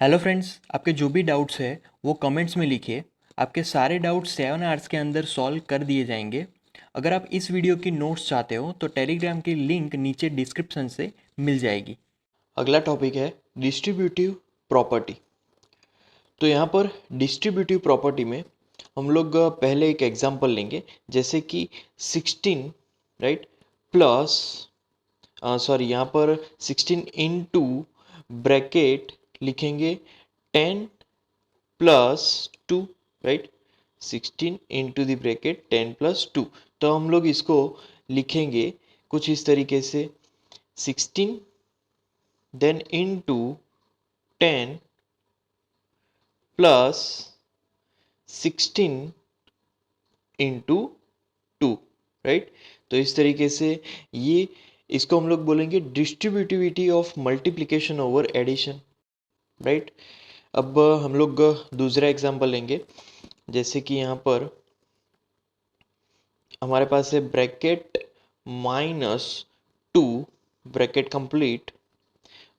Hello friends, आपके जो भी डाउट्स है वो कमेंट्स में लिखिए। आपके सारे डाउट्स 7 आवर्स के अंदर सॉल्व कर दिए जाएंगे। अगर आप इस वीडियो की नोट्स चाहते हो तो टेलीग्राम की लिंक नीचे डिस्क्रिप्शन से मिल जाएगी। अगला टॉपिक है डिस्ट्रीब्यूटिव प्रॉपर्टी। तो यहाँ पर डिस्ट्रीब्यूटिव प्रॉपर्टी में हम लोग पहले एक एग्जांपल लेंगे, जैसे कि 16 राइट प्लस सॉरी यहाँ पर 16 इंटू ब्रैकेट लिखेंगे 10 plus 2 right. 16 into the bracket 10 plus 2। तो हम लोग इसको लिखेंगे कुछ इस तरीके से 16 then into 10 plus 16 into 2 right. तो इस तरीके से ये इसको हम लोग बोलेंगे distributivity of multiplication over addition right. अब हम लोग दूसरा एग्जांपल लेंगे, जैसे कि यहाँ पर हमारे पास है ब्रैकेट -2 ब्रैकेट कंप्लीट,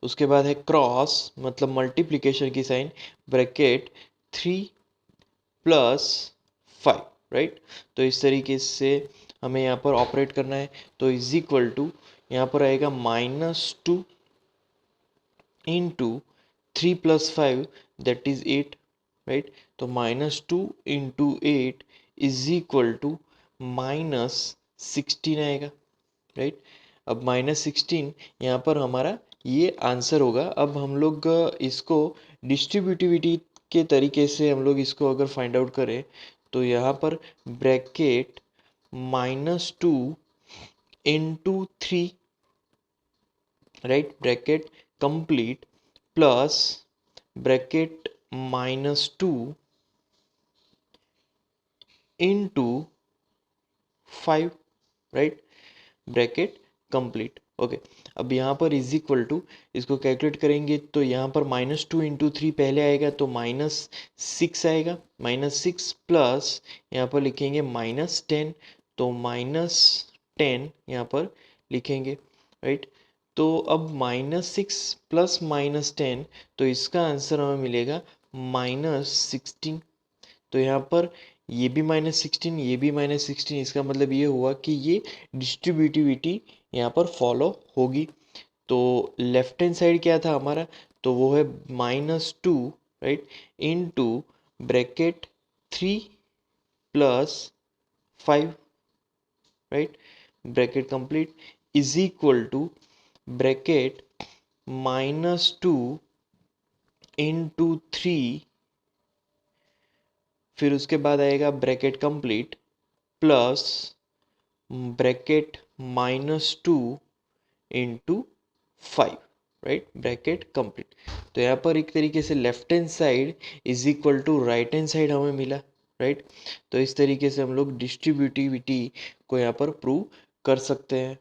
उसके बाद है क्रॉस मतलब मल्टीप्लिकेशन की साइन ब्रैकेट 3 प्लस 5 राइट। तो इस तरीके से हमें यहाँ पर ऑपरेट करना है। तो इज इक्वल टू यहाँ पर आएगा -2 into 3 plus 5 that is 8 right. तो -2 इंटू 8 इज इक्वल टू -16 आएगा राइट। अब -16 यहाँ पर हमारा ये आंसर होगा। अब हम लोग इसको डिस्ट्रीब्यूटिविटी के तरीके से हम लोग इसको अगर फाइंड आउट करें तो यहाँ पर bracket -2 into 3 right bracket complete plus bracket -2 into 5 right bracket complete. Okay, अब यहाँ पर इज इक्वल टू इसको कैलकुलेट करेंगे तो यहाँ पर -2 इंटू 3 पहले आएगा तो -6 आएगा। -6 प्लस यहाँ पर लिखेंगे -10 तो -10 यहाँ पर लिखेंगे राइट। तो अब -6 प्लस -10 तो इसका आंसर हमें मिलेगा -16। तो यहाँ पर ये भी -16 ये भी -16, इसका मतलब ये हुआ कि ये डिस्ट्रीब्यूटिविटी यहाँ पर फॉलो होगी। तो लेफ्ट हैंड साइड क्या था हमारा, तो वो है -2 right into bracket 3 plus 5 right bracket complete is equal to bracket -2 into 3 फिर उसके बाद आएगा bracket complete plus bracket -2 into 5 right bracket complete. तो यहाँ पर एक तरीके से left hand side is equal to right hand side हमें मिला राइट। तो इस तरीके से हम लोग डिस्ट्रीब्यूटिविटी को यहाँ पर प्रूव कर सकते हैं।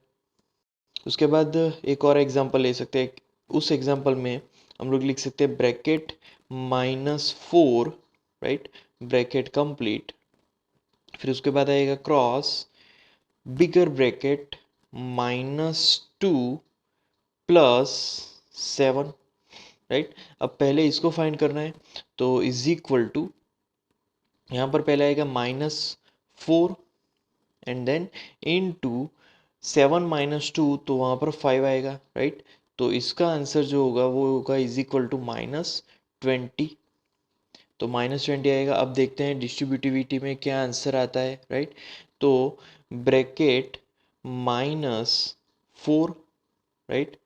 उसके बाद एक और एग्जांपल ले सकते हैं। उस एग्जांपल में हम लोग लिख सकते हैं ब्रैकेट -4 राइट ब्रैकेट कंप्लीट, फिर उसके बाद आएगा क्रॉस बिगर ब्रैकेट -2 प्लस 7 राइट। अब पहले इसको फाइंड करना है तो इज इक्वल टू यहाँ पर पहले आएगा -4 एंड देन इनटू 7 -2 तो वहाँ पर 5 आएगा राइट। तो इसका आंसर जो होगा वो होगा इज इक्वल टू -20। तो -20 आएगा। अब देखते हैं डिस्ट्रीब्यूटिविटी में क्या आंसर आता है राइट। तो ब्रैकेट -4 राइट,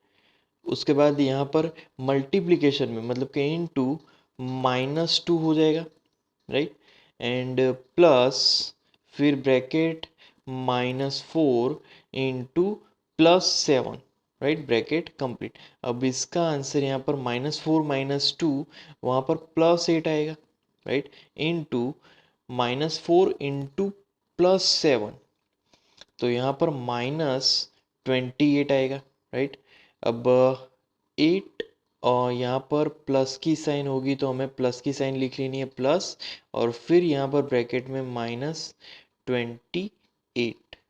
उसके बाद यहाँ पर मल्टीप्लिकेशन में मतलब कि इनटू -2 हो जाएगा राइट एंड प्लस फिर bracket -4 into +7 right bracket complete. अब इसका आंसर यहाँ पर -4 -2 वहाँ पर +8 आएगा राइट इनटू -4 इंटू +7 तो यहाँ पर -28 आएगा राइट। अब 8 और यहाँ पर प्लस की साइन होगी तो हमें प्लस की साइन लिख लेनी है प्लस, और फिर यहाँ पर ब्रैकेट में -28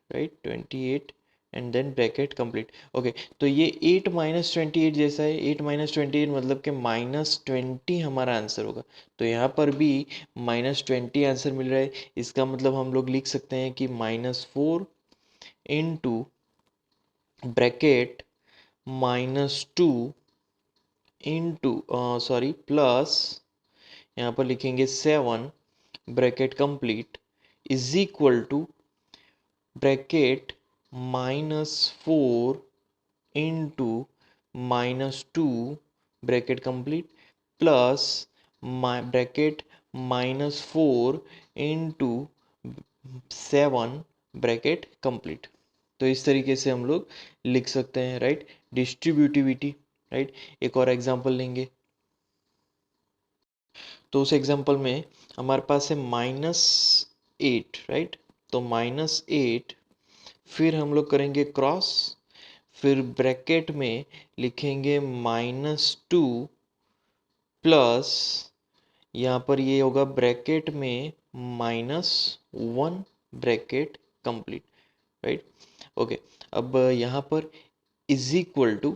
right 28 and then bracket complete. Okay, तो ये 8 माइनस 28 जैसा है। 8 माइनस 28 मतलब कि -20 हमारा आंसर होगा। तो यहाँ पर भी -20 आंसर मिल रहा है। इसका मतलब हम लोग लिख सकते हैं कि -4 into bracket -2 into sorry plus, यहाँ पर लिखेंगे 7 bracket complete is equal to bracket -4 into -2 bracket complete plus bracket -4 into 7 bracket complete. तो इस तरीके से हम लोग लिख सकते हैं, राइट, डिस्ट्रीब्यूटिविटी। राइट, एक और एग्जांपल लेंगे। तो उस एग्जांपल में हमारे पास है -8, राइट। तो -8, फिर हम लोग करेंगे क्रॉस, फिर ब्रैकेट में लिखेंगे -2 प्लस, यहाँ पर ये होगा ब्रैकेट में -1 ब्रैकेट कंप्लीट, राइट। ओके, अब यहाँ पर इज इक्वल टू,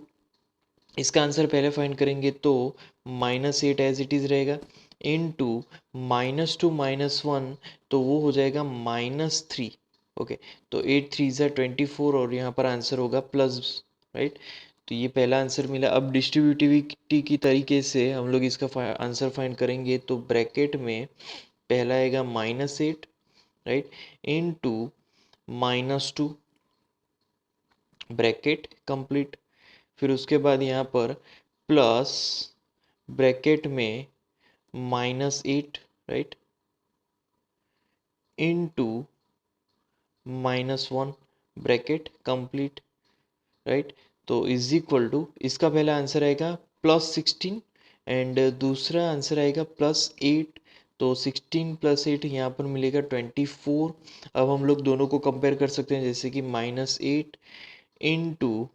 इसका आंसर पहले फाइंड करेंगे तो -8 एज इट इज़ रहेगा इनटू -2 -1, तो वो हो जाएगा -3। ओके, तो 8 3 ज़ा 24 और यहाँ पर आंसर होगा प्लस, राइट। तो ये पहला आंसर मिला। अब डिस्ट्रीब्यूटिविटी की तरीके से हम लोग इसका आंसर फाइंड करेंगे तो ब्रैकेट में पहला आएगा -8, राइट, इनटू -2 ब्रैकेट कंप्लीट, फिर उसके बाद यहाँ पर प्लस ब्रैकेट में -8, right, into -1 bracket complete, right. तो इज इक्वल टू, इसका पहला आंसर आएगा +16 एंड दूसरा आंसर आएगा +8। तो 16 + 8 यहाँ पर मिलेगा 24। अब हम लोग दोनों को कंपेयर कर सकते हैं, जैसे कि -8 इंटू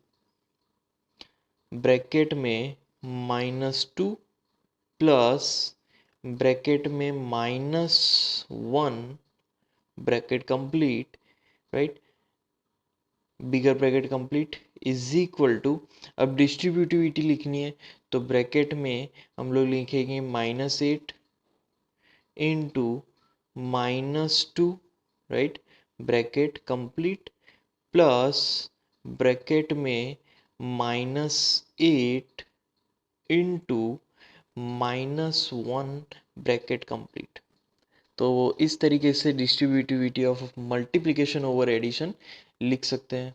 ब्रैकेट में -2 प्लस ब्रैकेट में -1 bracket complete, right, bigger bracket complete is equal to, अब डिस्ट्रीब्यूटिविटी लिखनी है तो ब्रैकेट में हम लोग लिखेंगे -8 into -2, right, bracket complete plus bracket में -8 इंटू -1 ब्रैकेट कंप्लीट। तो इस तरीके से distributivity of multiplication over addition लिख सकते हैं।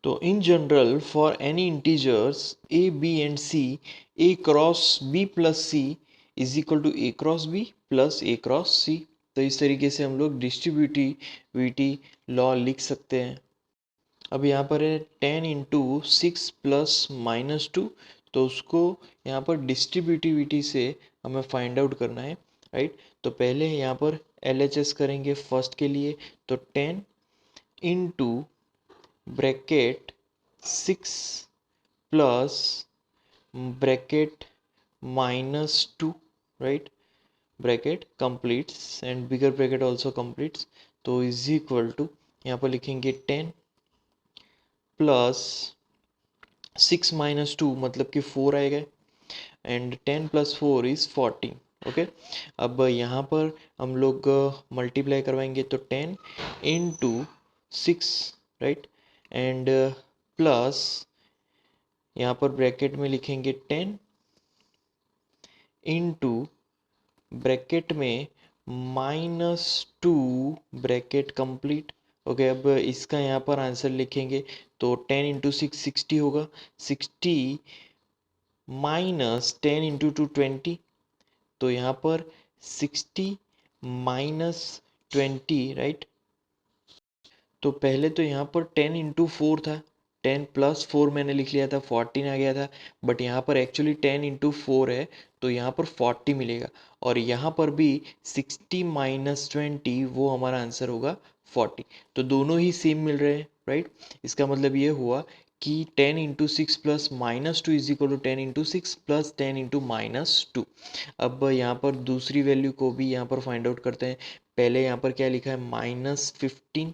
तो in general for any integers a b and c, a cross b plus c is equal to a cross b plus a cross c। तो इस तरीके से हम लोग डिस्ट्रीब्यूटिविटी लॉ लिख सकते हैं। अब यहाँ पर है 10 इंटू 6 प्लस -2, तो उसको यहाँ पर डिस्ट्रीब्यूटिविटी से हमें फाइंड आउट करना है, राइट। तो पहले यहाँ पर LHS करेंगे फर्स्ट के लिए, तो 10 into bracket 6 plus bracket -2, right, bracket completes and bigger bracket also completes. तो इज इक्वल टू, यहाँ पर लिखेंगे 10 प्लस 6 - 2 मतलब कि 4 आएगा एंड 10 + 4 इज 14। ओके, अब यहाँ पर हम लोग मल्टीप्लाई करवाएंगे तो 10 इंटू 6, राइट, एंड प्लस यहाँ पर ब्रैकेट में लिखेंगे 10 इंटू ब्रैकेट में -2 ब्रैकेट कंप्लीट। ओके, अब इसका यहाँ पर आंसर लिखेंगे तो 10 इंटू 6 60 होगा, 60 माइनस 10 इंटू 2 20। तो यहाँ पर 60 माइनस 20, राइट। तो पहले तो यहाँ पर 10 इंटू 4 था, 10 + 4 मैंने लिख लिया था, 14 आ गया था, बट यहाँ पर एक्चुअली 10 इंटू 4 है तो यहाँ पर 40 मिलेगा। और यहाँ पर भी 60 माइनस 20 वो हमारा आंसर होगा 40। तो दोनों ही सेम मिल रहे हैं, राइट। इसका मतलब ये हुआ कि 10 into 6 plus -2 is equal to 10 into 6 plus 10 into -2। अब यहाँ पर दूसरी वैल्यू को भी यहाँ पर फाइंड आउट करते हैं। पहले यहाँ पर क्या लिखा है, -15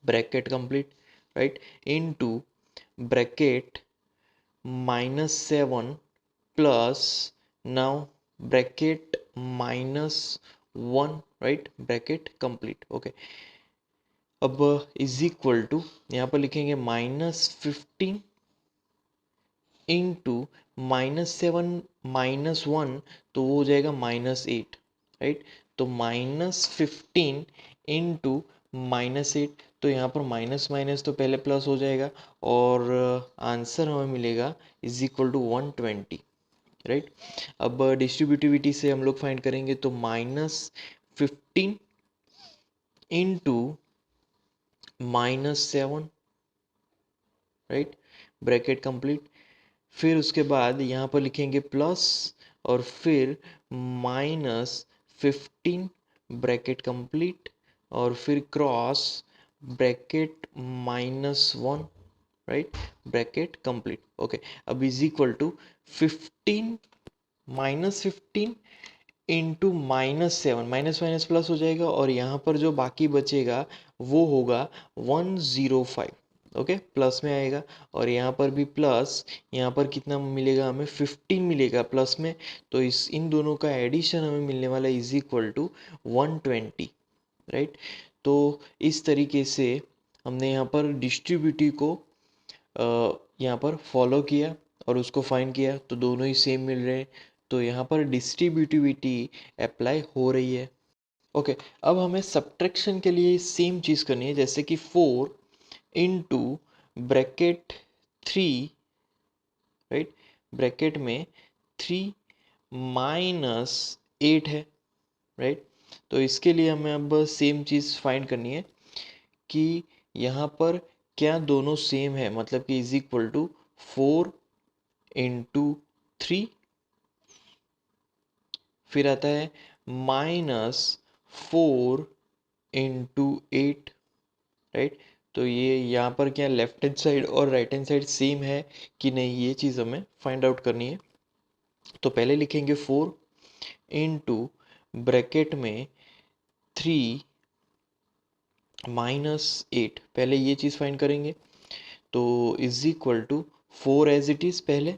bracket complete, right, into bracket -7 plus now bracket -1, right, bracket complete. Okay, अब इज इक्वल टू यहाँ पर लिखेंगे -15 इंटू -7 -1, तो वो हो जाएगा -8, राइट। तो -15 इंटू -8, तो यहाँ पर माइनस माइनस तो पहले प्लस हो जाएगा और आंसर हमें मिलेगा इज इक्वल टू 120, राइट। अब डिस्ट्रीब्यूटिविटी से हम लोग फाइंड करेंगे तो -15 इंटू -7, राइट, ब्रैकेट कंप्लीट। फिर उसके बाद यहाँ पर लिखेंगे प्लस और फिर -15 ब्रैकेट कंप्लीट और फिर cross bracket -1, right, bracket complete. Okay, अब is equal to 15 -15 into -7, minus minus plus हो जाएगा और यहाँ पर जो बाकी बचेगा वो होगा 105। ओके, प्लस में आएगा और यहाँ पर भी प्लस, यहाँ पर कितना मिलेगा हमें 15 मिलेगा प्लस में, तो इस इन दोनों का एडिशन हमें मिलने वाला इज इक्वल टू 120, राइट। तो इस तरीके से हमने यहाँ पर डिस्ट्रीब्यूटिव को यहाँ पर फॉलो किया और उसको फाइंड किया, तो दोनों ही सेम मिल रहे हैं, तो यहाँ पर डिस्ट्रीब्यूटिविटी अप्लाई हो रही है। ओके, अब हमें सब्ट्रैक्शन के लिए सेम चीज़ करनी है, जैसे कि 4 इंटू ब्रैकेट 3, राइट, ब्रैकेट में 3 -8 है, राइट। तो इसके लिए हमें अब सेम चीज़ फाइंड करनी है कि यहाँ पर क्या दोनों सेम है, मतलब कि इज इक्वल टू 4 इंटू 3, फिर आता है -4 इंटू 8, राइट। तो ये यहाँ पर क्या लेफ्ट हैंड साइड और राइट हैंड साइड सेम है कि नहीं, ये चीज़ हमें फाइंड आउट करनी है। तो पहले लिखेंगे 4 इंटू ब्रैकेट में 3 -8, पहले ये चीज़ फाइंड करेंगे, तो is equal to 4 as it is पहले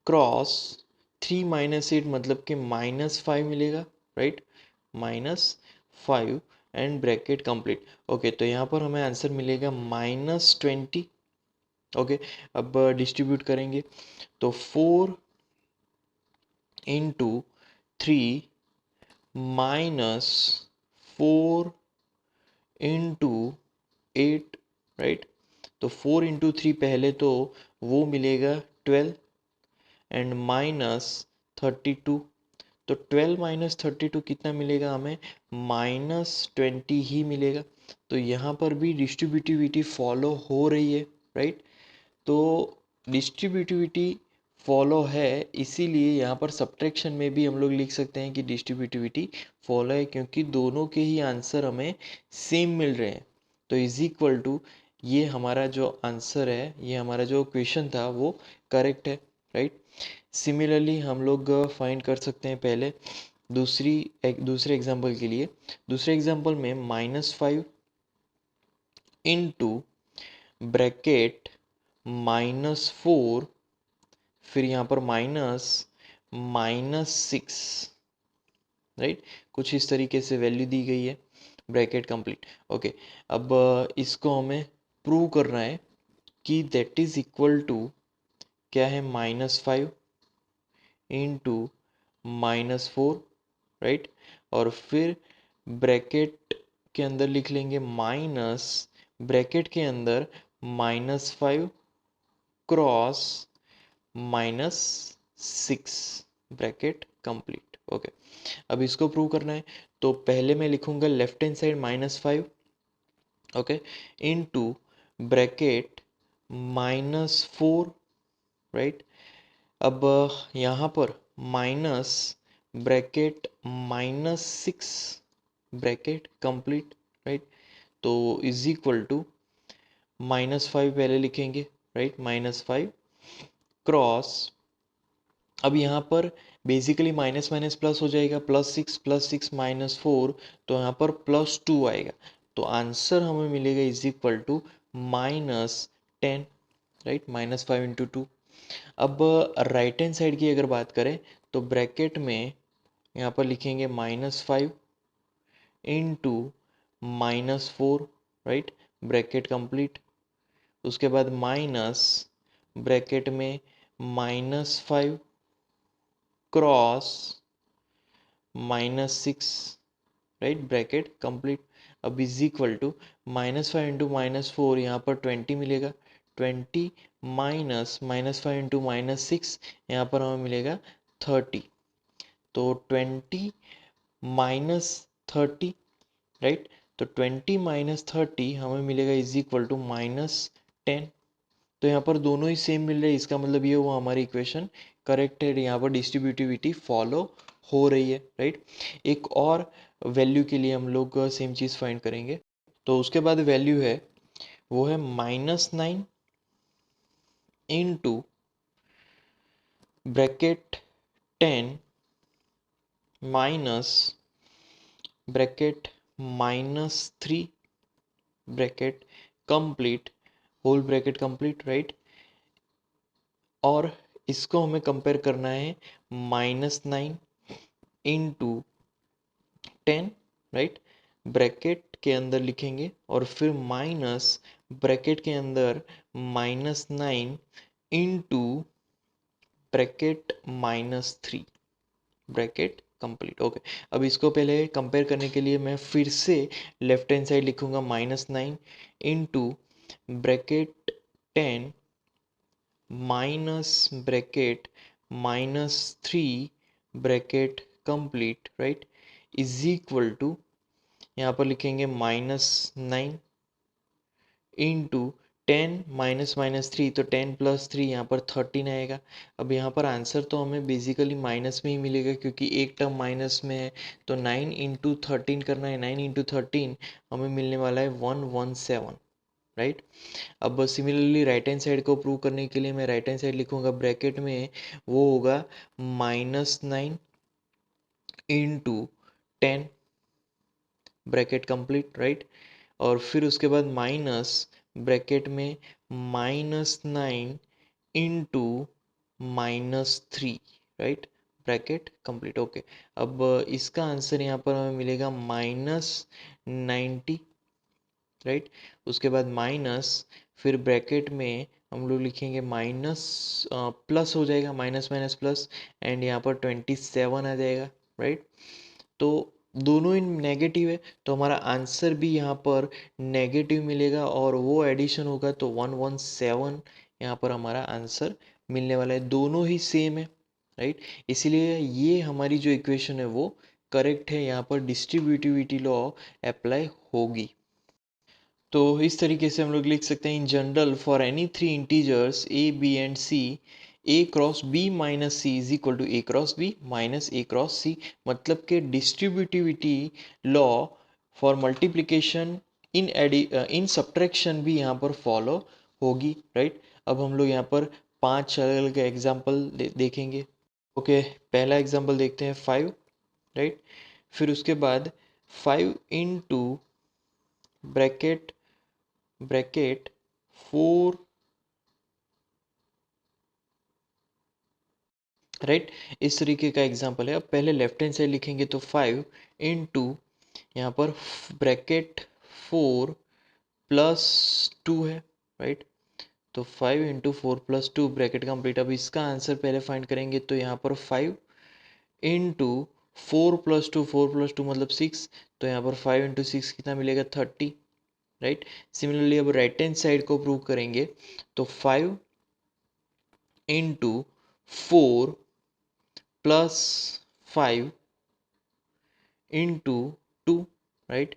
क्रॉस 3 -8 मतलब कि -5 मिलेगा, right, -5 and bracket complete. Okay, तो यहाँ पर हमें आंसर मिलेगा -20। ओके, अब डिस्ट्रीब्यूट करेंगे तो 4 इंटू 3 -4 इंटू 8, राइट। तो 4 इंटू 3 पहले तो वो मिलेगा 12 एंड -32, तो 12 -32 कितना मिलेगा हमें, -20 ही मिलेगा। तो यहाँ पर भी डिस्ट्रीब्यूटिविटी फॉलो हो रही है, राइट। तो डिस्ट्रीब्यूटिविटी फॉलो है, इसीलिए यहाँ पर सब्ट्रैक्शन में भी हम लोग लिख सकते हैं कि डिस्ट्रीब्यूटिविटी फॉलो है, क्योंकि दोनों के ही आंसर हमें सेम मिल रहे हैं। तो इज इक्वल टू ये हमारा जो आंसर है, ये हमारा जो क्वेश्चन था वो करेक्ट है, राइट। सिमिलरली हम लोग फाइंड कर सकते हैं पहले दूसरे एग्जाम्पल के लिए। दूसरे एग्जाम्पल में -5 इंटू ब्रैकेट -4, फिर यहाँ पर -6, राइट, कुछ इस तरीके से वैल्यू दी गई है, ब्रैकेट कंप्लीट। ओके, अब इसको हमें प्रूव करना है कि दैट इज इक्वल टू क्या है, -5 इंटू -4, राइट, और फिर ब्रैकेट के अंदर लिख लेंगे माइनस, ब्रैकेट के अंदर -5 क्रॉस -6, ब्रैकेट कंप्लीट। ओके, अब इसको प्रूव करना है, तो पहले मैं लिखूंगा left hand side -5, okay, into bracket -4, right. अब यहाँ पर minus bracket -6, bracket complete, right. तो इज इक्वल टू -5 पहले लिखेंगे, राइट, -5 क्रॉस, अब यहाँ पर बेसिकली माइनस माइनस प्लस हो जाएगा, +6 +6 -4, तो यहाँ पर +2 आएगा, तो आंसर हमें मिलेगा इज इक्वल टू -10, राइट, -5 × 2। अब राइट हैंड साइड की अगर बात करें तो ब्रैकेट में यहाँ पर लिखेंगे -5 × -4, राइट, ब्रैकेट कंप्लीट। उसके बाद माइनस ब्रैकेट में -5 क्रॉस -6, राइट, ब्रैकेट कंप्लीट। अब इज इक्वल टू -5 × -4, यहाँ पर 20 मिलेगा, 20 माइनस -5 × -6, यहाँ पर हमें मिलेगा 30। तो 20 -30, राइट, तो 20 -30 हमें मिलेगा इज इक्वल टू -10। तो यहाँ पर दोनों ही सेम मिल रहे हैं, इसका मतलब ये हुआ हमारी इक्वेशन करेक्ट है, यहाँ पर डिस्ट्रीब्यूटिविटी फॉलो हो रही है, राइट। एक और वैल्यू के लिए हम लोग सेम चीज़ फाइंड करेंगे। तो उसके बाद वैल्यू है वो है -9 × bracket 10 minus bracket -3 bracket complete, whole bracket complete, right. और इसको हमें कंपेयर करना है -9 × 10, राइट, ब्रैकेट के अंदर लिखेंगे और फिर माइनस ब्रैकेट के अंदर -9 × ब्रैकेट -3 ब्रैकेट कंप्लीट। ओके, अब इसको पहले कंपेयर करने के लिए मैं फिर से लेफ्ट हैंड साइड लिखूंगा -9 × bracket 10 minus bracket -3 bracket complete, right, is equal to यहाँ पर लिखेंगे -9 × 10 -3, तो 10 + 3 यहाँ पर 13 आएगा। अब यहाँ पर आंसर तो हमें बेसिकली माइनस में ही मिलेगा क्योंकि एक टर्म माइनस में है, तो 9 × 13 करना है, 9 × 13 हमें मिलने वाला है 117, राइट। अब सिमिलरली राइट हैंड साइड को प्रूव करने के लिए मैं राइट हैंड साइड लिखूंगा, ब्रैकेट में वो होगा -9 × 10 ब्रैकेट कंप्लीट, राइट। और फिर उसके बाद माइनस ब्रैकेट में -9 × -3, राइट, ब्रैकेट कंप्लीट। ओके, अब इसका आंसर यहाँ पर हमें मिलेगा -90, राइट। उसके बाद माइनस, फिर ब्रैकेट में हम लोग लिखेंगे माइनस, प्लस हो जाएगा, माइनस माइनस प्लस, एंड यहाँ पर 27 आ जाएगा, राइट। तो दोनों ही नेगेटिव है, तो हमारा आंसर भी यहाँ पर नेगेटिव मिलेगा और वो एडिशन होगा तो 117 यहाँ पर हमारा आंसर मिलने वाला है। दोनों ही सेम है, राइट, इसीलिए ये हमारी जो इक्वेशन है वो करेक्ट है, यहाँ पर डिस्ट्रीब्यूटिविटी लॉ अप्लाई होगी। तो इस तरीके से हम लोग लिख सकते हैं, in general for any 3 integers a b and c, a cross b minus c is equal to a cross b minus a cross c। मतलब के distributivity law for multiplication in subtraction भी यहाँ पर फॉलो होगी, right. अब हम लोग यहाँ पर 5 अलग अलग एग्जाम्पल देखेंगे। ओके, पहला एग्जाम्पल देखते हैं 5, राइट। फिर उसके बाद 5 × ब्रैकेट 4, राइट, इस तरीके का एग्जांपल है। अब पहले लेफ्ट हैंड साइड लिखेंगे तो 5 × यहाँ पर ब्रैकेट 4 + 2 है, राइट। तो 5 × 4 + 2 ब्रैकेट कंप्लीट। अब इसका आंसर पहले फाइंड करेंगे तो यहाँ पर 5 × 4 + 2, 4 + 2 मतलब 6, तो यहाँ पर 5 × 6 कितना मिलेगा 30, राइट। सिमिलरली अब राइट हैंड साइड को प्रूव करेंगे तो 5 × 4 + 5 × 2, राइट।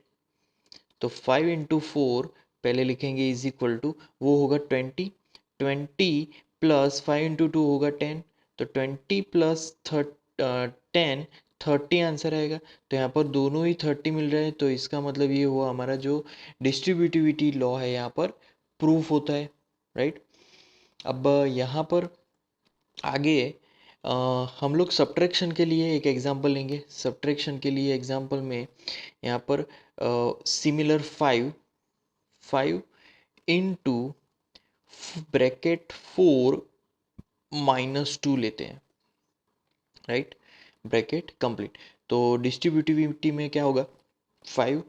तो 5 × 4 पहले लिखेंगे इज इक्वल टू वो होगा 20 + 5 × 2 होगा 10, तो 20 + 10 30 आंसर आएगा। तो यहाँ पर दोनों ही 30 मिल रहे हैं, तो इसका मतलब ये हुआ हमारा जो डिस्ट्रीब्यूटिविटी लॉ है यहाँ पर प्रूफ होता है, राइट। अब यहाँ पर आगे हम लोग सब्ट्रैक्शन के लिए एक एग्जांपल लेंगे। सब्ट्रैक्शन के लिए एग्जांपल में यहाँ पर सिमिलर 5 इंटू ब्रैकेट 4 - 2 लेते हैं, राइट, ब्रैकेट कंप्लीट। तो डिस्ट्रीब्यूटिविटी में क्या होगा, 5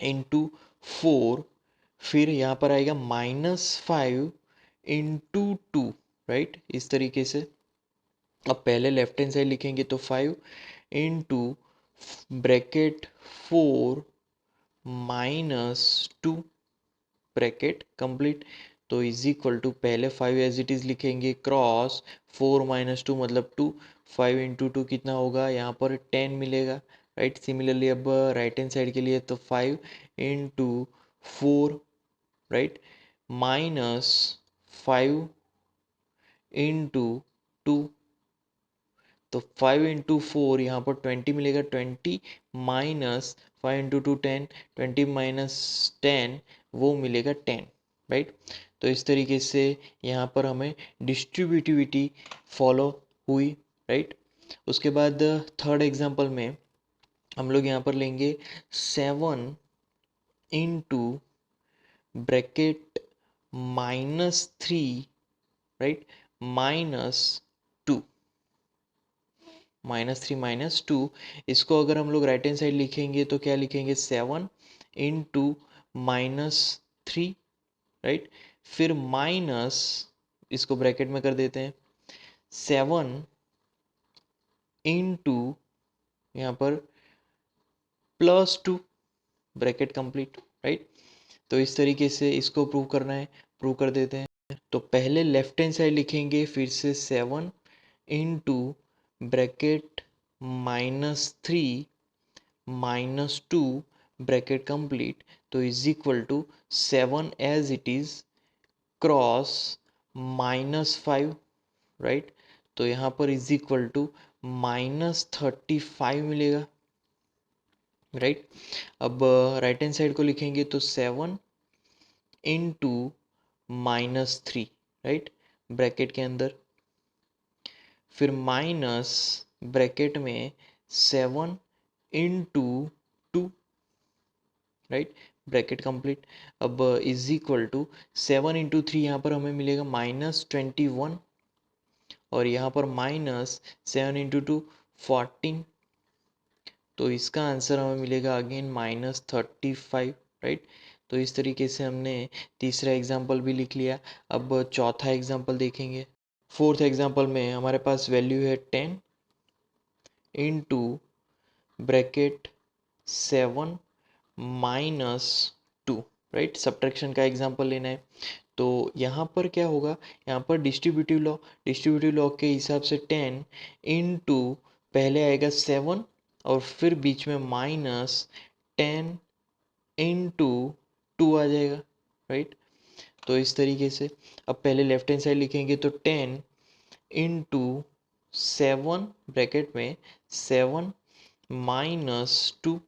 इंटू 4, फिर यहाँ पर आएगा -5 इंटू 2, राइट, इस तरीके से। अब पहले लेफ्ट हैंड साइड लिखेंगे तो 5 इंटू ब्रैकेट 4 - 2 ब्रैकेट कंप्लीट। तो इज इक्वल टू, पहले 5 एज इट इज लिखेंगे, क्रॉस 4 - 2 मतलब 2, 5 इंटू 2 कितना होगा, यहाँ पर 10 मिलेगा, राइट। सिमिलरली अब राइट हैंड साइड के लिए तो 5 इंटू 4, राइट, -5 इंटू 2, तो 5 इंटू 4 यहाँ पर 20 मिलेगा, 20 -5 इंटू 2 10, 20 -10 वो मिलेगा 10, राइट। तो इस तरीके से यहाँ पर हमें डिस्ट्रीब्यूटिविटी फॉलो हुई, राइट। उसके बाद थर्ड एग्जांपल में हम लोग यहाँ पर लेंगे 7 इंटू ब्रैकेट -3, राइट, -2, -3 - 2। इसको अगर हम लोग राइट हैंड साइड लिखेंगे तो क्या लिखेंगे, 7 इंटू -3, राइट, फिर माइनस, इसको ब्रैकेट में कर देते हैं, 7 इंटू यहाँ पर +2 ब्रैकेट कंप्लीट, राइट। तो इस तरीके से इसको प्रूव करना है, प्रूव कर देते हैं। तो पहले लेफ्ट हैंड साइड लिखेंगे, फिर से 7 इंटू ब्रैकेट -3 - 2 ब्रैकेट कंप्लीट, तो is equal to 7 as it is, cross -5, right. तो यहाँ पर इज इक्वल टू -35 मिलेगा, राइट। अब राइट हैंड साइड को लिखेंगे तो 7 इंटू -3, राइट, ब्रैकेट के अंदर, फिर माइनस ब्रैकेट में 7 इंटू 2, राइट, ब्रैकेट कंप्लीट। अब इज इक्वल टू 7 इंटू 3, यहाँ पर हमें मिलेगा -21, और यहाँ पर -7 इंटू 2 14, तो इसका आंसर हमें मिलेगा अगेन -35, राइट। तो इस तरीके से हमने तीसरा एग्जाम्पल भी लिख लिया। अब चौथा एग्जाम्पल देखेंगे। फोर्थ एग्जाम्पल में हमारे पास वैल्यू है 10 इंटू ब्रैकेट 7 - 2, राइट, सब्ट्रैक्शन का एग्जाम्पल लेना है। तो यहाँ पर क्या होगा, यहाँ पर डिस्ट्रीब्यूटिव लॉ के हिसाब से 10 इंटू, पहले आएगा 7 और फिर बीच में -10 इंटू 2 आ जाएगा, राइट। तो इस तरीके से अब पहले लेफ्ट हैंड साइड लिखेंगे तो 10 इंटू 7 ब्रैकेट में 7 - 2,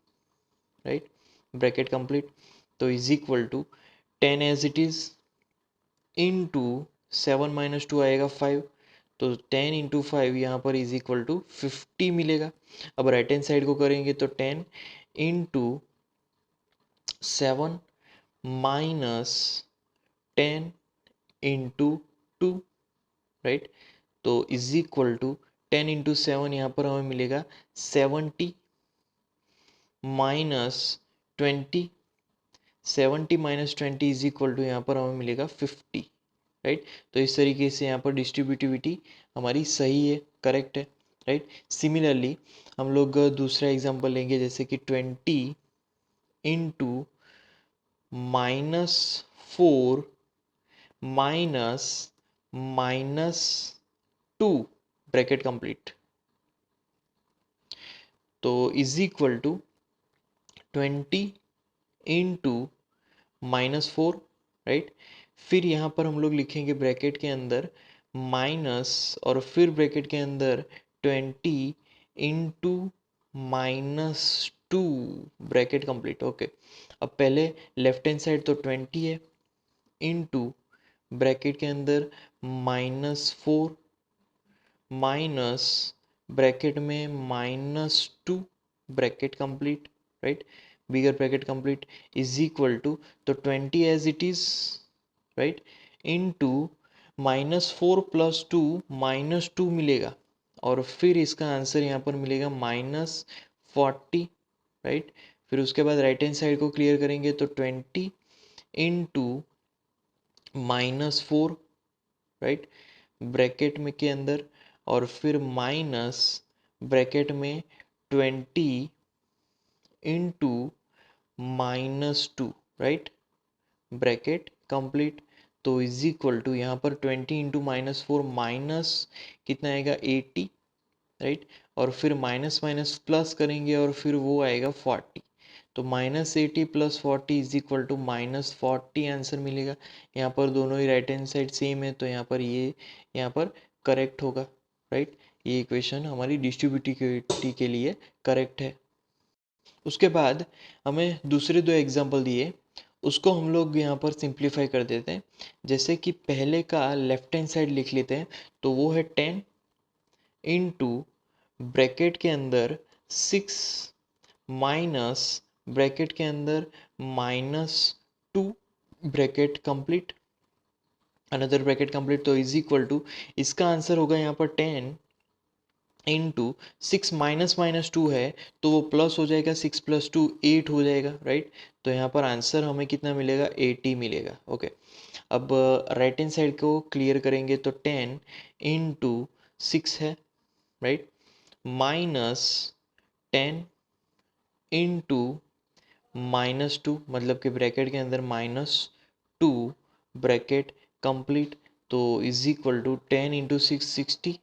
राइट, ब्रैकेट कंप्लीट। तो is equal to 10 as it is, into 7 - 2 आएगा 5, तो 10 इंटू 5 यहाँ पर इज इक्वल टू 50 मिलेगा। अब राइट हैंड साइड को करेंगे तो 10 इंटू 7 -10 इंटू 2, राइट। तो इज इक्वल टू 10 इंटू 7, यहाँ पर हमें मिलेगा 70 -20, 70 - 20 इज इक्वल टू, यहाँ पर हमें मिलेगा 50, राइट। तो इस तरीके से यहाँ पर डिस्ट्रीब्यूटिविटी हमारी सही है, करेक्ट है, राइट। सिमिलरली हम लोग दूसरा एग्जांपल लेंगे, जैसे कि 20 इंटू -4 -2 ब्रैकेट कंप्लीट, तो is equal to 20 into -4, right. फिर यहाँ पर हम लोग लिखेंगे ब्रैकेट के अंदर माइनस, और फिर ब्रैकेट के अंदर 20 इंटू -2 ब्रैकेट कंप्लीट, ओके। अब पहले लेफ्ट हैंड साइड तो 20 है, इंटू ब्रैकेट के अंदर -4, माइनस ब्रैकेट में -2 bracket complete, right, bigger bracket complete is equal to, तो 20 as it is, right, into -4 + 2 -2 मिलेगा, और फिर इसका आंसर यहाँ पर मिलेगा -40, राइट। फिर उसके बाद राइट हैंड साइड को क्लियर करेंगे तो 20 इंटू -4, राइट, ब्रैकेट में के अंदर, और फिर माइनस ब्रैकेट में 20 इंटू -2, राइट, ब्रैकेट कंप्लीट। तो इज इक्वल टू यहाँ पर 20 इंटू -4 माइनस कितना आएगा 80, राइट, और फिर माइनस माइनस प्लस करेंगे और फिर वो आएगा 40। तो -80 + 40 इज इक्वल टू -40 आंसर मिलेगा। यहाँ पर दोनों ही राइट हैंड साइड सेम है, तो यहाँ पर ये यहाँ पर करेक्ट होगा, राइट। ये इक्वेशन हमारी डिस्ट्रीब्यूटिविटी के लिए करेक्ट है। उसके बाद हमें दूसरे दो एग्जाम्पल दिए, उसको हम लोग यहाँ पर सिंप्लीफाई कर देते हैं। जैसे कि पहले का लेफ्ट हैंड साइड लिख लेते हैं, तो वो है 10 इंटू ब्रैकेट के अंदर 6 माइनस ब्रैकेट के अंदर -2, bracket complete, another bracket complete. तो इज इक्वल टू, इसका आंसर होगा यहाँ पर 10 इंटू 6 -2 है, तो वो प्लस हो जाएगा, 6 + 2 8 हो जाएगा, राइट। तो यहाँ पर आंसर हमें कितना मिलेगा, 80 मिलेगा, ओके। अब राइट हैंड साइड को क्लियर करेंगे तो 10 इंटू 6 है, राइट, -10 इंटू -2, मतलब कि ब्रैकेट के अंदर -2, ब्रैकेट कंप्लीट। तो is equal to 10 into 6 60,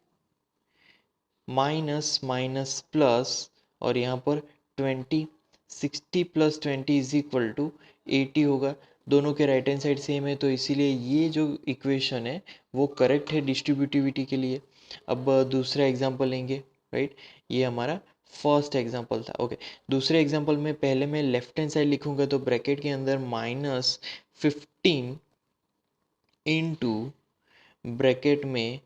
minus minus plus, और यहाँ पर 20, 60 + 20 इज इक्वल टू 80 होगा। दोनों के राइट हैंड साइड सेम है, तो इसीलिए ये जो इक्वेशन है वो करेक्ट है डिस्ट्रीब्यूटिविटी के लिए। अब दूसरा एग्जांपल लेंगे, राइट। ये हमारा फर्स्ट एग्जांपल था, ओके। दूसरे एग्जांपल में पहले मैं लेफ्ट हैंड साइड लिखूंगा, तो ब्रैकेट के अंदर -15 इंटू ब्रैकेट में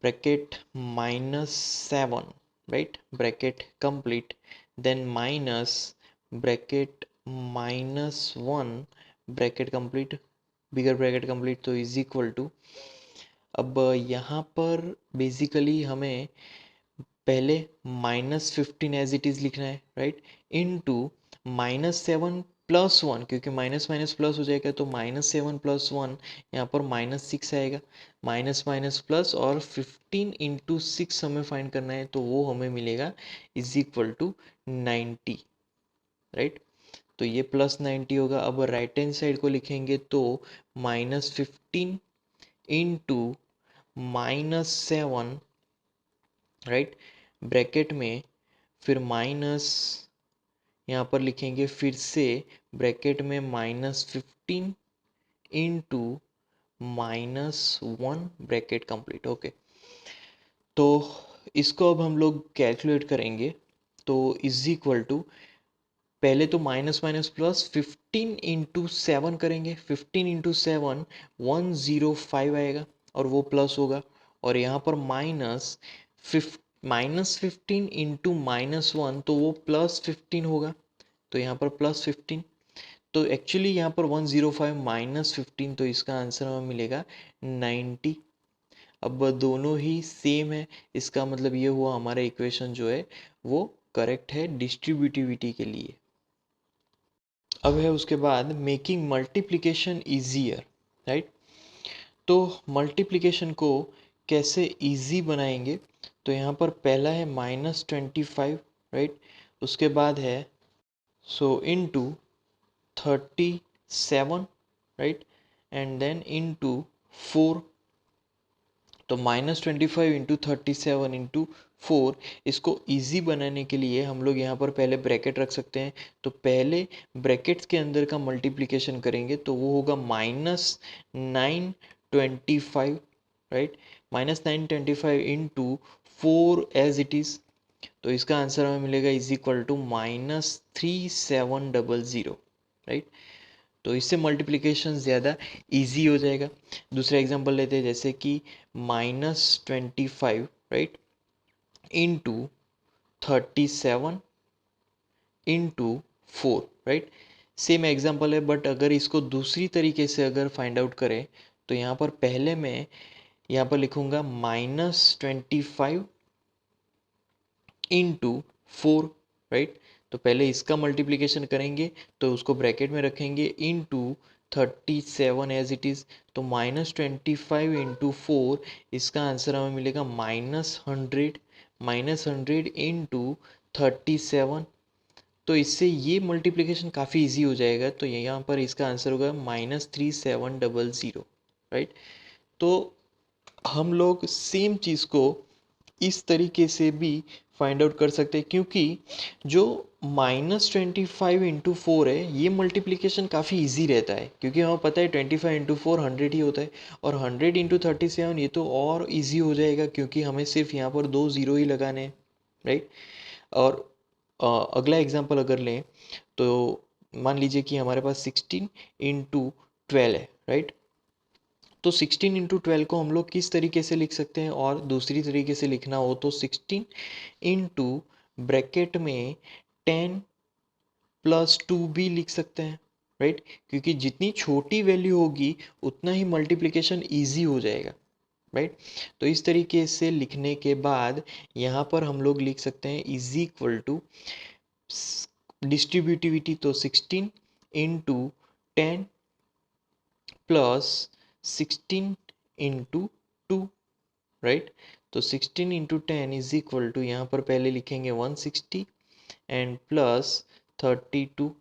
bracket -7, right, bracket complete, then minus bracket -1, bracket complete, bigger bracket complete. तो इज इक्वल टू, अब यहाँ पर बेसिकली हमें पहले -15 एज इट इज़ लिखना है, राइट, इनटू -7 + 1, क्योंकि माइनस माइनस प्लस हो जाएगा, तो -7 + 1, यहाँ पर -6 आएगा, माइनस माइनस प्लस, और 15 इंटू 6 हमें फाइंड करना है, तो वो हमें मिलेगा इज इक्वल टू 90, राइट। तो ये +90 होगा। अब राइट हैंड साइड को लिखेंगे तो -15 इंटू -7, राइट, ब्रैकेट में, फिर माइनस यहाँ पर लिखेंगे फिर से ब्रैकेट में -15 इंटू -1, ब्रैकेट कंप्लीट, ओके। तो इसको अब हम लोग कैलकुलेट करेंगे, तो इज इक्वल टू, पहले तो माइनस माइनस प्लस 15 इंटू 7 करेंगे, 15 इंटू 7 105 आएगा, और वो प्लस होगा, और यहाँ पर -15 इंटू -1, तो वो +15 होगा, तो यहाँ पर +15। तो एक्चुअली यहाँ पर 105 -15, तो इसका आंसर हमें मिलेगा 90। अब दोनों ही सेम है, इसका मतलब ये हुआ हमारा इक्वेशन जो है वो करेक्ट है डिस्ट्रीब्यूटिविटी के लिए। अब है उसके बाद मेकिंग मल्टीप्लिकेशन ईजियर, राइट। तो मल्टीप्लिकेशन को कैसे इजी बनाएंगे, तो यहाँ पर पहला है -25, राइट, उसके बाद है into 37, right, and then into 4। तो -25 इंटू 37 इंटू 4, इसको इजी बनाने के लिए हम लोग यहाँ पर पहले ब्रैकेट रख सकते हैं। तो पहले ब्रैकेट्स के अंदर का मल्टीप्लिकेशन करेंगे, तो वो होगा -925, right, -925 into 4 as it is. तो इसका आंसर हमें मिलेगा इज इक्वल टू -3700, राइट। तो इससे मल्टीप्लिकेशन ज़्यादा इजी हो जाएगा। दूसरा एग्जांपल लेते हैं, जैसे कि -25, right, into 37 into 4, right. Same example है, बट अगर इसको दूसरी तरीके से अगर फाइंड आउट करें तो यहाँ पर पहले मैं यहाँ पर लिखूंगा -25 इंटू 4, राइट। तो पहले इसका मल्टीप्लिकेशन करेंगे तो उसको ब्रैकेट में रखेंगे इंटू 37 एज इट इज़। तो -25 इंटू 4, इसका आंसर हमें मिलेगा -100, -100 इंटू 37। तो इससे ये मल्टीप्लिकेशन काफ़ी इजी हो जाएगा। तो यहाँ पर इसका आंसर होगा -3700, राइट। तो हम लोग सेम चीज़ को इस तरीके से भी फाइंड आउट कर सकते हैं, क्योंकि जो -25 इंटू 4 है ये मल्टीप्लिकेशन काफ़ी इजी रहता है, क्योंकि हमें पता है 25 इंटू 4 100 ही होता है। और 100 इंटू 37 ये तो और इजी हो जाएगा, क्योंकि हमें सिर्फ यहाँ पर 2 ज़ीरो ही लगाने हैं, राइट। और अगला एग्जांपल अगर लें तो मान लीजिए कि हमारे पास 16 इंटू 12 है, राइट। तो 16 इंटू 12 को हम लोग किस तरीके से लिख सकते हैं, और दूसरी तरीके से लिखना हो तो 16 इंटू ब्रैकेट में 10 प्लस 2 भी लिख सकते हैं, राइट। क्योंकि जितनी छोटी वैल्यू होगी उतना ही मल्टीप्लिकेशन ईजी हो जाएगा, राइट। तो इस तरीके से लिखने के बाद यहाँ पर हम लोग लिख सकते हैं इज इक्वल टू डिस्ट्रीब्यूटिविटी, तो 16 इंटू 10 प्लस 16 इंटू 2, राइट। तो 16 इंटू 10 इज इक्वल टू, यहाँ पर पहले लिखेंगे 160 एंड प्लस 32।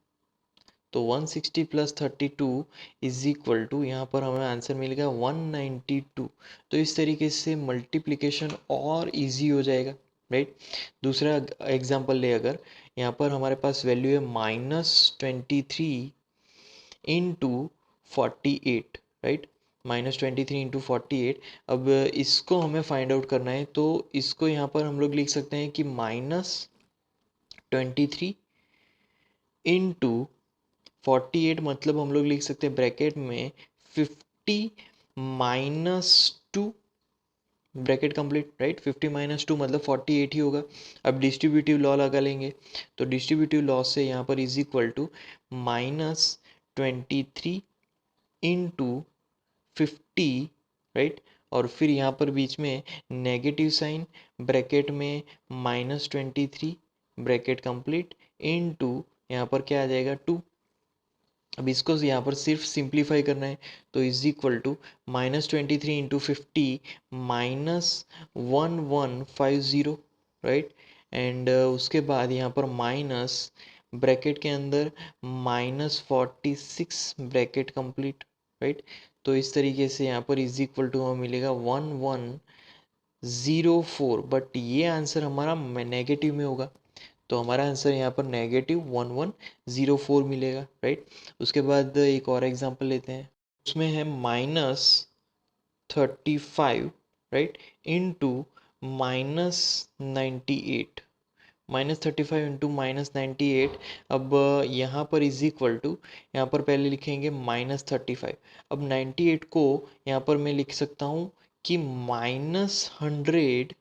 तो 160 प्लस 32 इज इक्वल टू, यहाँ पर हमें आंसर मिलेगा 192। तो इस तरीके से मल्टीप्लिकेशन और इजी हो जाएगा, राइट। दूसरा एग्जांपल ले, अगर यहाँ पर हमारे पास वैल्यू है -23 इंटू 48, राइट। -23 इंटू 48। अब इसको हमें फाइंड आउट करना है, तो इसको यहाँ पर हम लोग लिख सकते हैं कि -23 इंटू 48, मतलब हम लोग लिख सकते हैं ब्रैकेट में 50 -2, ब्रैकेट कंप्लीट, राइट। 50 -2 मतलब 48 ही होगा। अब डिस्ट्रीब्यूटिव लॉ लगा लेंगे, तो डिस्ट्रीब्यूटिव लॉ से यहाँ पर is equal to -23 into 50, right. और फिर यहाँ पर बीच में नेगेटिव साइन, ब्रैकेट में -23 ब्रैकेट कंप्लीट इंटू यहाँ पर क्या आ जाएगा 2। अब इसको यहाँ पर सिर्फ सिंप्लीफाई करना है, तो is equal to -23 into 50 -1150, right. And उसके बाद यहाँ पर माइनस ब्रैकेट के अंदर -46 ब्रैकेट कंप्लीट, राइट। तो इस तरीके से यहाँ पर इज इक्वल टू हमें मिलेगा 1104, बट ये आंसर हमारा नेगेटिव में होगा, तो हमारा आंसर यहाँ पर -1104 मिलेगा, राइट। उसके बाद एक और एग्जांपल लेते हैं, उसमें है -35, राइट, इंटू -98, -35 इंटू -98। अब यहाँ पर इज इक्वल टू, यहाँ पर पहले लिखेंगे -35। अब 98 को यहाँ पर मैं लिख सकता हूँ कि -100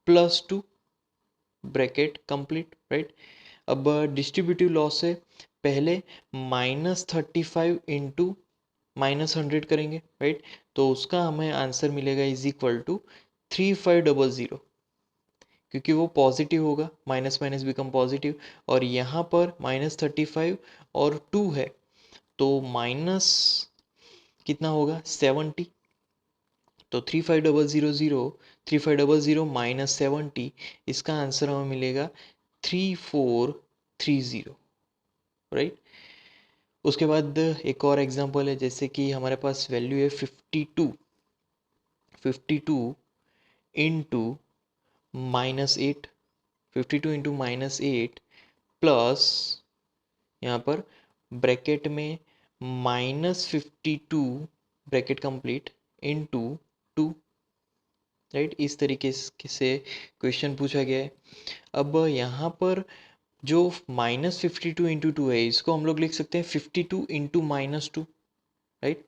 प्लस 2 ब्रैकेट कंप्लीट, राइट। अब डिस्ट्रीब्यूटिव लॉ से पहले -35 इंटू -100 करेंगे, राइट। तो उसका हमें आंसर मिलेगा इज इक्वल टू 3500, क्योंकि वो पॉजिटिव होगा, माइनस माइनस बिकम पॉजिटिव। और यहाँ पर -35 और 2 है, तो माइनस कितना होगा 70। तो 35000, 3500 -70, इसका आंसर हमें मिलेगा 3430, राइट। उसके बाद एक और एग्जांपल है, जैसे कि हमारे पास वैल्यू है 52 इंटू -8, 52 इंटू -8 प्लस यहाँ पर ब्रैकेट में -52 ब्रैकेट कंप्लीट इंटू 2, राइट। इस तरीके से क्वेश्चन पूछा गया है। अब यहाँ पर जो -52 इंटू 2 है, इसको हम लोग लिख सकते हैं 52 इंटू -2, राइट।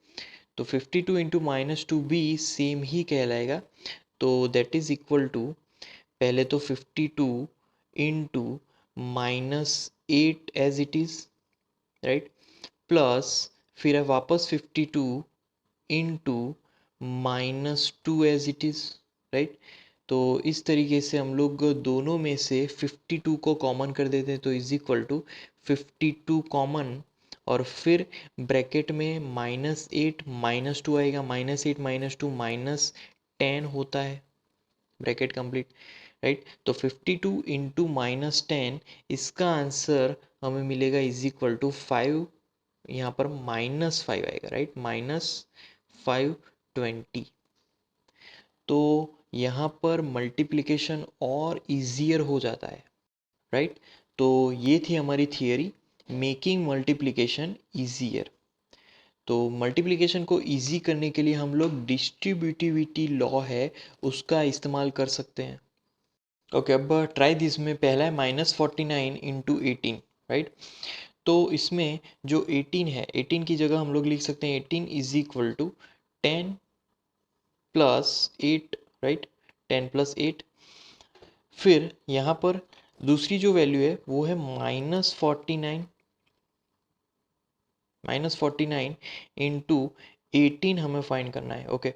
तो 52 इंटू -2 भी सेम ही कहलाएगा, तो दैट इज इक्वल टू, पहले तो 52 into 8 as it is, right, plus फिर है वापस 52 into -2 as it is, right. तो इस तरीके से हम लोग दोनों में से 52 को कॉमन कर देते हैं, तो इज इक्वल टू 52 कॉमन, और फिर ब्रैकेट में -8 -2 आएगा, -8 -2 -10 होता है, ब्रैकेट कंप्लीट, राइट। तो 52 इंटू -10, इसका आंसर हमें मिलेगा इज इक्वल टू 5, यहाँ पर -5 आएगा, राइट, -520। तो यहाँ पर मल्टीप्लिकेशन और इजियर हो जाता है, राइट। तो ये थी हमारी थियरी, मेकिंग मल्टीप्लिकेशन इजियर। तो मल्टीप्लिकेशन को इजी करने के लिए हम लोग डिस्ट्रीब्यूटिविटी लॉ है उसका इस्तेमाल कर सकते हैं। ओके, अब ट्राई दिस में पहला है -49 इंटू 18, राइट। तो इसमें जो 18 है, 18 की जगह हम लोग लिख सकते हैं 18 is equal to 10 plus 8, right, 10 plus 8। फिर यहाँ पर दूसरी जो वैल्यू है वो है -49 इंटू 18 हमें फाइंड करना है, ओके।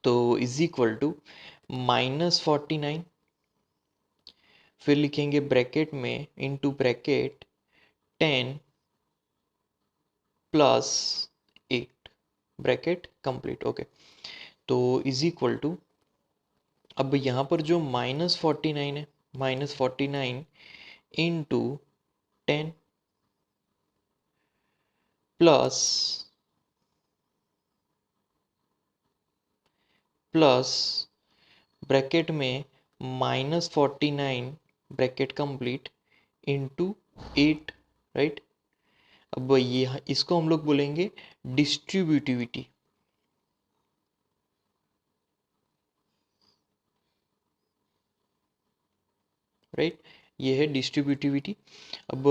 तो इज इक्वल टू -49, फिर लिखेंगे ब्रैकेट में into bracket 10 plus 8, bracket complete, okay. तो इज इक्वल टू, अब यहाँ पर जो -49 है, -49 इंटू 10 प्लस ब्रैकेट में -49 ब्रैकेट कंप्लीट इंटू 8, राइट। अब ये इसको हम लोग बोलेंगे डिस्ट्रीब्यूटिविटी, राइट, ये है डिस्ट्रीब्यूटिविटी। अब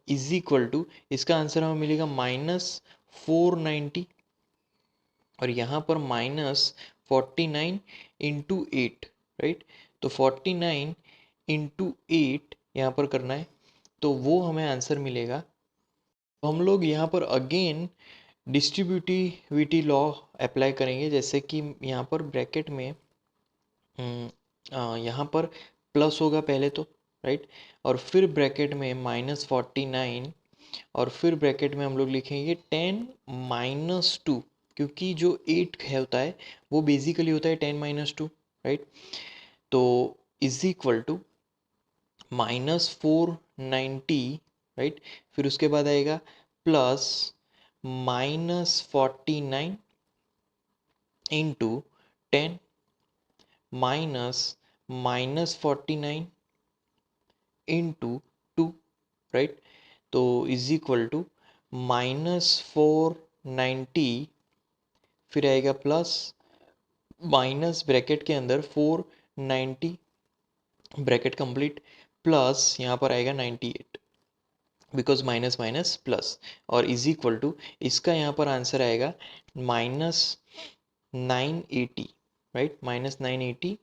इज इक्वल टू, इसका आंसर हमें मिलेगा -490, और यहाँ पर -49 इंटू 8, राइट। तो 49 इंटू 8 यहाँ पर करना है, तो वो हमें आंसर मिलेगा। तो हम लोग यहाँ पर अगेन डिस्ट्रीब्यूटिविटी लॉ अप्लाई करेंगे, जैसे कि यहाँ पर ब्रैकेट में यहाँ पर प्लस होगा पहले तो, राइट, और फिर ब्रैकेट में -49, और फिर ब्रैकेट में हम लोग लिखेंगे 10 - 2, क्योंकि जो 8 है होता है वो बेसिकली होता है 10 - 2, राइट। तो इज इक्वल टू -490, राइट, फिर उसके बाद आएगा प्लस -49 इंटू 10 -49 इंटू 2, राइट। तो इज इक्वल टू -490, फिर आएगा प्लस माइनस ब्रैकेट के अंदर 490, ब्रैकेट कंप्लीट, प्लस यहाँ पर आएगा 98, बिकॉज माइनस माइनस प्लस, और इज इक्वल टू, इसका यहाँ पर आंसर आएगा -980, राइट, -980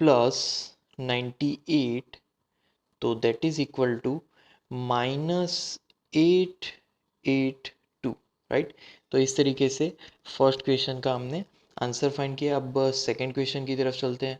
प्लस 98, तो that is equal to -882, right. तो इस तरीके से फर्स्ट क्वेश्चन का हमने आंसर फाइंड किया। अब सेकंड क्वेश्चन की तरफ चलते हैं।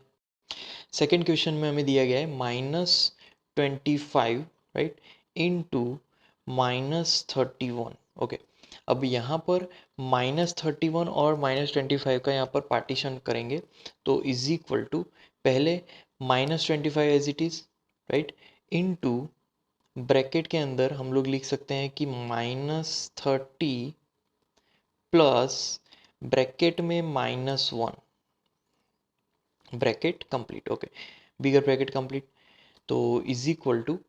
सेकंड क्वेश्चन में हमें दिया गया है -25, राइट, इंटू -31, ओके। अब यहाँ पर -31 और -25 का यहाँ पर पार्टीशन करेंगे, तो इज इक्वल टू, पहले -25 as it is, right, into bracket के अंदर हम लोग लिख सकते हैं कि -30 प्लस ब्रैकेट में -1, ब्रैकेट कंप्लीट, ओके, बिगर ब्रैकेट कंप्लीट। तो इज इक्वल टू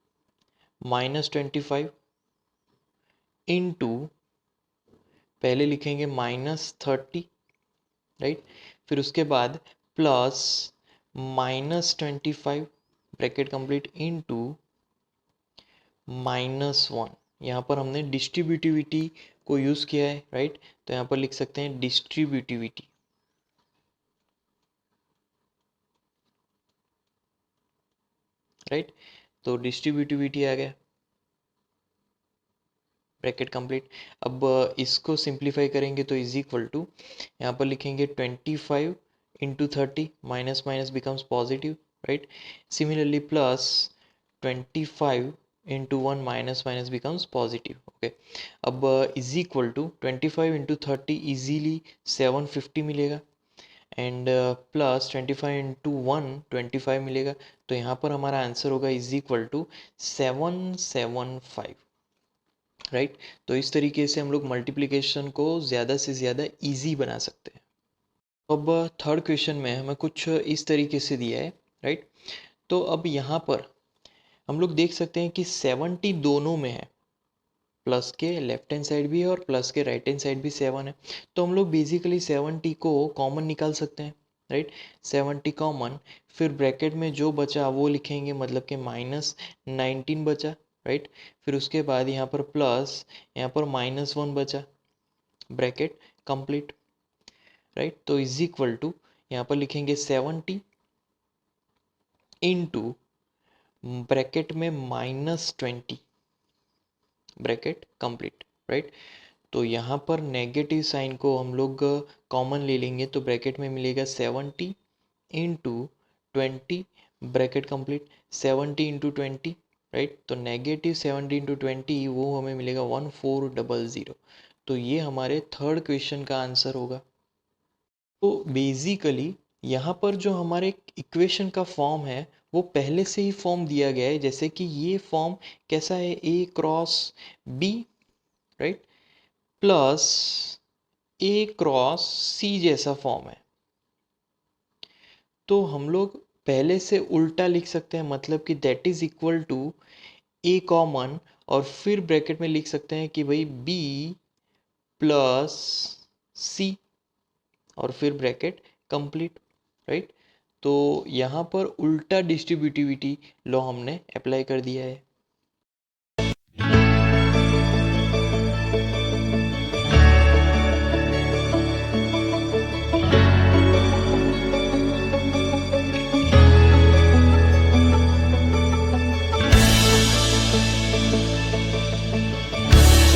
-25 इंटू, पहले लिखेंगे -30, राइट, फिर उसके बाद प्लस -25 ब्रैकेट कंप्लीट इंटू -1, यहाँ पर हमने डिस्ट्रीब्यूटिविटी को यूज़ किया है, राइट। तो यहाँ पर लिख सकते हैं डिस्ट्रीब्यूटिविटी, राइट। तो डिस्ट्रीब्यूटिविटी आ गया। Bracket complete. अब इसको सिंप्लीफाई करेंगे तो इज इक्वल टू, यहाँ पर लिखेंगे 25 into 30, minus minus becomes positive, right. Similarly plus 25 into 1 minus minus becomes positive, okay. अब is equal to 25 into 30 easily 750 मिलेगा, एंड प्लस 25 इंटू 1 25 मिलेगा। तो यहाँ पर हमारा आंसर होगा इज इक्वल टू 775, राइट। तो इस तरीके से हम लोग मल्टीप्लिकेशन को ज़्यादा से ज़्यादा इजी बना सकते हैं। अब थर्ड क्वेश्चन में हमें कुछ इस तरीके से दिया है, राइट। तो अब यहाँ पर हम लोग देख सकते हैं कि 70 दोनों में है, प्लस के लेफ्ट हैंड साइड भी है और प्लस के राइट हैंड साइड भी 7 है। तो हम लोग बेसिकली 70 को कॉमन निकाल सकते हैं, राइट। 70 कॉमन, फिर ब्रैकेट में जो बचा वो लिखेंगे, मतलब कि माइनस 19 बचा, राइट। फिर उसके बाद यहाँ पर प्लस, यहाँ पर -1 बचा, ब्रैकेट कंप्लीट, राइट। तो इज इक्वल टू यहाँ पर लिखेंगे 70 इंटू ब्रैकेट में -20, ब्रैकेट कंप्लीट, राइट। तो यहाँ पर नेगेटिव साइन को हम लोग कॉमन ले लेंगे, तो ब्रैकेट में मिलेगा 70 into 20, bracket complete. 70 into 20, right. तो नेगेटिव 70 इंटू 20 वो हमें मिलेगा 1400। तो ये हमारे थर्ड क्वेश्चन का आंसर होगा। तो बेसिकली यहाँ पर जो हमारे इक्वेशन का फॉर्म है वो पहले से ही फॉर्म दिया गया है, जैसे कि ये फॉर्म कैसा है, ए क्रॉस बी, राइट, प्लस ए क्रॉस सी जैसा फॉर्म है। तो हम लोग पहले से उल्टा लिख सकते हैं, मतलब कि that is equal to a common, और फिर ब्रैकेट में लिख सकते हैं कि भाई बी प्लस सी, और फिर ब्रैकेट कंप्लीट, राइट। तो यहाँ पर उल्टा डिस्ट्रीब्यूटिविटी लॉ हमने अप्लाई कर दिया है।